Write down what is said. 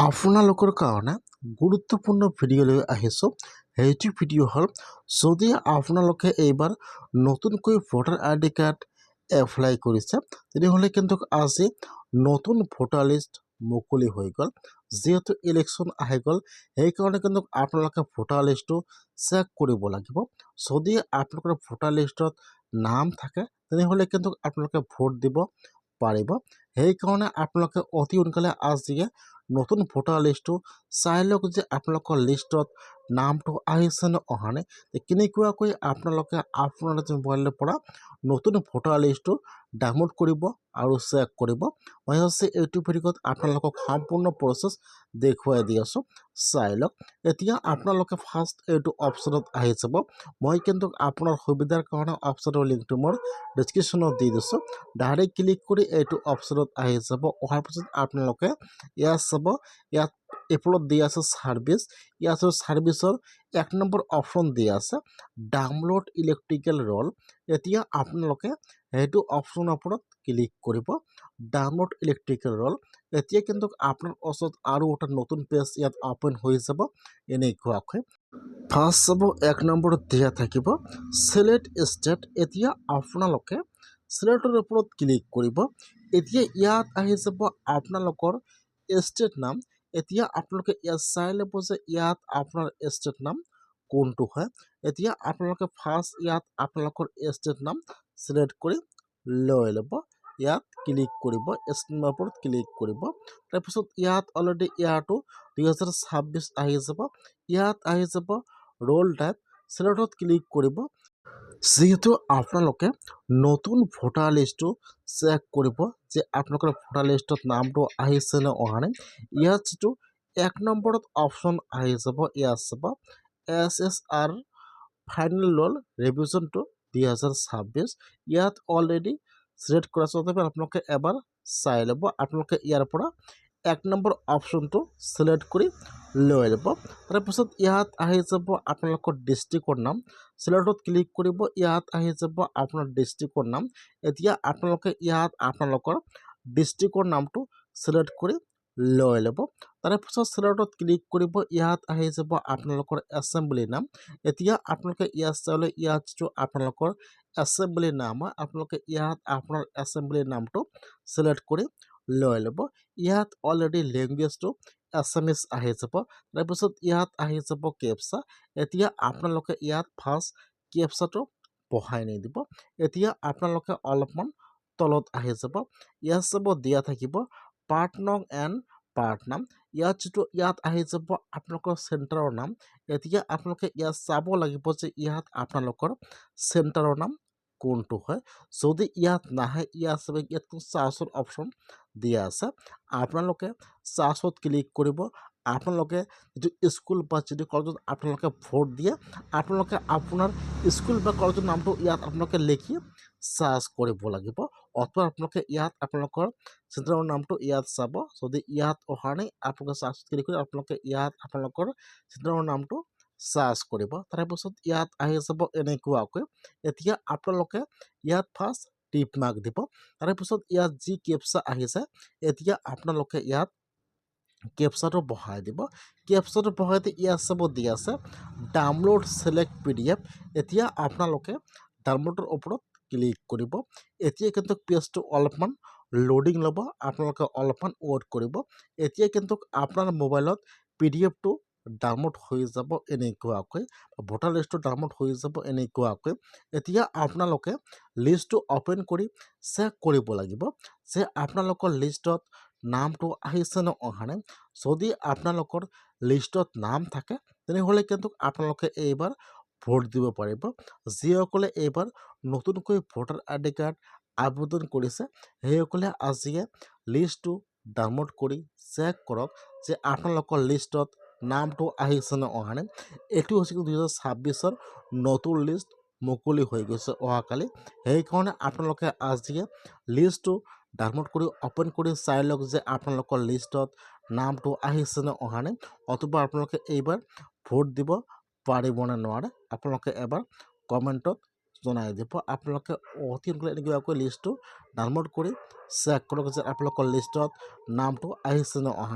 আপোনালোকৰ কাৰণে গুৰুত্বপূৰ্ণ ভিডিঅ' লৈ আহিছোঁ। সেইটো ভিডিঅ' হ'ল, যদি আপোনালোকে এইবাৰ নতুনকৈ ভোটাৰ আইডি কাৰ্ড এপ্লাই কৰিছে, তেনেহ'লে কিন্তু আজি নতুন ভোটাৰ লিষ্ট মুকলি হৈ গ'ল। যিহেতু ইলেকশ্যন আহি গ'ল, সেইকাৰণে কিন্তু আপোনালোকে ভোটাৰ লিষ্টটো চেক কৰিব লাগিব। যদি আপোনালোকৰ ভোটাৰ লিষ্টত নাম থাকে, তেনেহ'লে কিন্তু আপোনালোকে ভোট দিব পাৰিব। সেইকাৰণে আপোনালোকে অতি সোনকালে আজিয়ে নতুন ভোটাৰ লিষ্টটো চাই লওক যে আপোনালোকৰ লিষ্টত নামটো আহিছে নে অহা নাই। কেনেকুৱাকৈ আপোনালোকে আপোনাৰ মোবাইলৰ পৰা নতুন ভোটাৰ লিষ্টটো ডাউনলোড কৰিব আৰু চেক কৰিব। মই হৈছে এইটো ভিডিঅ'ত আপোনালোকক সম্পূৰ্ণ প্ৰচেছ দেখুৱাই দি আছোঁ, চাই লওক। এতিয়া আপোনালোকে ফাৰ্ষ্ট এইটো অপশ্যনত আহি যাব। মই কিন্তু আপোনাৰ সুবিধাৰ কাৰণে অপশ্যনৰ লিংকটো মোৰ ডিছক্ৰিপশ্যনত দি দিছোঁ। ডাইৰেক্ট ক্লিক কৰি এইটো অপশ্যনত আহি যাব। অহাৰ পিছত আপোনালোকে ইয়াত চাব, ইয়াত এপলত দিয়া আছে ছাৰ্ভিচ। ইয়াত ছাৰ্ভিচৰ 1 নম্বৰ অপশ্যন দিয়া আছে ডাউনলোড ইলেক্ট্ৰিকেল ৰোল। এতিয়া আপোনালোকে সেইটো অপশ্যনৰ ওপৰত ক্লিক কৰিব, ডাউনলোড ইলেক্ট্ৰিকেল ৰোল। এতিয়া কিন্তু আপোনাৰ ওচৰত আৰু এটা নতুন পেজ ইয়াত অপেন হৈ যাব। এনেকুৱাকৈ ফাৰ্ষ্ট চাব 1 নম্বৰত দিয়া থাকিব চিলেক্ট ষ্টেট। এতিয়া আপোনালোকে চিলেক্টৰ ওপৰত ক্লিক কৰিব। এতিয়া ইয়াত আহি যাব আপোনালোকৰ ষ্টেট নাম। এতিয়া আপোনালোকে ইয়াত চাই ল'ব যে ইয়াত আপোনাৰ ষ্টেট নাম কোনটো হয়। এতিয়া আপোনালোকে ফাৰ্ষ্ট ইয়াত আপোনালোকৰ ষ্টেট নাম চিলেক্ট কৰি লৈ ল'ব। ইয়াত ক্লিক কৰিব, ষ্টেটৰ ওপৰত ক্লিক কৰিব। তাৰপিছত ইয়াত অলৰেডি ইয়াতো 2026 আহি যাব। ইয়াত আহি যাব ৰোল টাইপ, চিলেক্টত ক্লিক কৰিব। যিহেতু আপোনালোকে নতুন ভোটাৰ লিষ্টটো চেক কৰিব যে আপোনালোকৰ ভোটাৰ লিষ্টত নামটো আহিছে নে অহা নাই। ইয়াত যিটো 1 নম্বৰত অপশ্যন আহি যাব, ইয়াত চাব SSR final roll revision to 2026। ইয়াত অলৰেডি চিলেক্ট কৰা আছে, তথাপি আপোনালোকে এবাৰ চাই ল'ব। আপোনালোকে ইয়াৰ পৰা 1 নম্বৰ অপশ্যনটো চিলেক্ট কৰি লৈ ল'ব। তাৰপিছত ইয়াত আহি যাব আপোনালোকৰ ডিষ্ট্ৰিক্টৰ নাম, চিলেক্টত ক্লিক কৰিব। ইয়াত আহি যাব আপোনাৰ ডিষ্ট্ৰিক্টৰ নাম। এতিয়া আপোনালোকে ইয়াত আপোনালোকৰ ডিষ্ট্ৰিক্টৰ নামটো চিলেক্ট কৰি লৈ ল'ব। তাৰপিছত চিলেক্টত ক্লিক কৰিব। ইয়াত আহি যাব আপোনালোকৰ এছেম্বলি নাম। এতিয়া আপোনালোকে ইয়াত চালে ইয়াত যিটো আপোনালোকৰ এছেম্বলি নাম হয়, আপোনালোকে ইয়াত আপোনাৰ এছেম্বলি নামটো চিলেক্ট কৰি লৈ ল'ব। ইয়াত অলৰেডি লেংগুৱেজটো এছামিছ আহি যাব। তাৰপিছত ইয়াত আহি যাব কেপচা। এতিয়া আপোনালোকে ইয়াত ফাৰ্ষ্ট কেপচাটো বহাই নিদিব। এতিয়া আপোনালোকে অলপমান তলত আহি যাব। ইয়াত চাব দিয়া থাকিব পাৰ্ট নং এণ্ড পাৰ্ট নাম। ইয়াত আহি যাব আপোনালোকৰ চেণ্টাৰৰ নাম। এতিয়া আপোনালোকে ইয়াত চাব লাগিব যে ইয়াত আপোনালোকৰ চেণ্টাৰৰ নাম কোনটো হয়। যদি ইয়াত নাহে, ইয়াত চাব ইয়াত চাৰ্চৰ অপশ্যন দিয়া আছে। আপোনালোকে চাৰ্চত ক্লিক কৰিব। আপোনালোকে যিটো স্কুল বা যিটো কলেজত আপোনালোকে ভোট দিয়ে, আপোনালোকে আপোনাৰ স্কুল বা কলেজৰ নামটো ইয়াত আপোনালোকে লিখি চাৰ্চ কৰিব লাগিব। অথবা আপোনালোকে ইয়াত আপোনালোকৰ চেণ্টাৰৰ নামটো ইয়াত চাব। যদি ইয়াত অহা নাই, আপোনালোকে চাৰ্চত ক্লিক কৰি আপোনালোকে ইয়াত আপোনালোকৰ চেণ্টাৰৰ নামটো চাৰ্চ কৰিব। তাৰপিছত ইয়াত আহি যাব এনেকুৱাকৈ। এতিয়া আপোনালোকে ইয়াত ফাৰ্ষ্ট টিপ মাৰ্ক দিব। তাৰপিছত ইয়াত যি কেপচা আহিছে, এতিয়া আপোনালোকে ইয়াত কেপচাটো বহাই দিব। কেপচাটো বহাই দি ইয়াত চাব দিয়া আছে ডাউনলোড চিলেক্ট PDF। এতিয়া আপোনালোকে ডাউনলোডৰ ওপৰত ক্লিক কৰিব। এতিয়া কিন্তু পেজটো অলপমান লোডিং ল'ব, আপোনালোকে অলপমান ৱেইট কৰিব। এতিয়া কিন্তু আপোনাৰ মোবাইলত PDF-টো ডাউনলোড হৈ যাব এনেকুৱাকৈ, ভোটাৰ লিষ্টটো ডাউনলোড হৈ যাব এনেকুৱাকৈ। এতিয়া আপোনালোকে লিষ্টটো অ'পেন কৰি চেক কৰিব লাগিব যে আপোনালোকৰ লিষ্টত নামটো আহিছে নে অহা নাই। যদি আপোনালোকৰ লিষ্টত নাম থাকে, তেনেহ'লে কিন্তু আপোনালোকে এইবাৰ ভোট দিব পাৰিব। যিসকলে এইবাৰ নতুনকৈ ভোটাৰ আইডি কাৰ্ড আবেদন কৰিছে, সেইসকলে আজিয়ে লিষ্টটো ডাউনলোড কৰি চেক কৰক যে আপোনালোকৰ লিষ্টত নামটো আহিছে নে অহা নাই। এইটো হৈছে 2026-ৰ নতুন লিষ্ট মুকলি হৈ গৈছে অহাকালি। সেইকাৰণে আপোনালোকে আজিয়ে লিষ্টটো ডাউনলোড কৰি অ'পেন কৰি চাই লওক যে আপোনালোকৰ লিষ্টত নামটো আহিছে নে অহা নাই। অথবা আপোনালোকে এইবাৰ ভোট দিব পাৰিব নে নোৱাৰে, আপোনালোকে এবাৰ কমেণ্টত জনাই দিব। আপোনালোকে অতি সোনকালে এনেকুৱাকৈ লিষ্টটো ডাউনলোড কৰি চেক কৰক যে আপোনালোকৰ লিষ্টত নামটো আহিছে নে অহা নাই।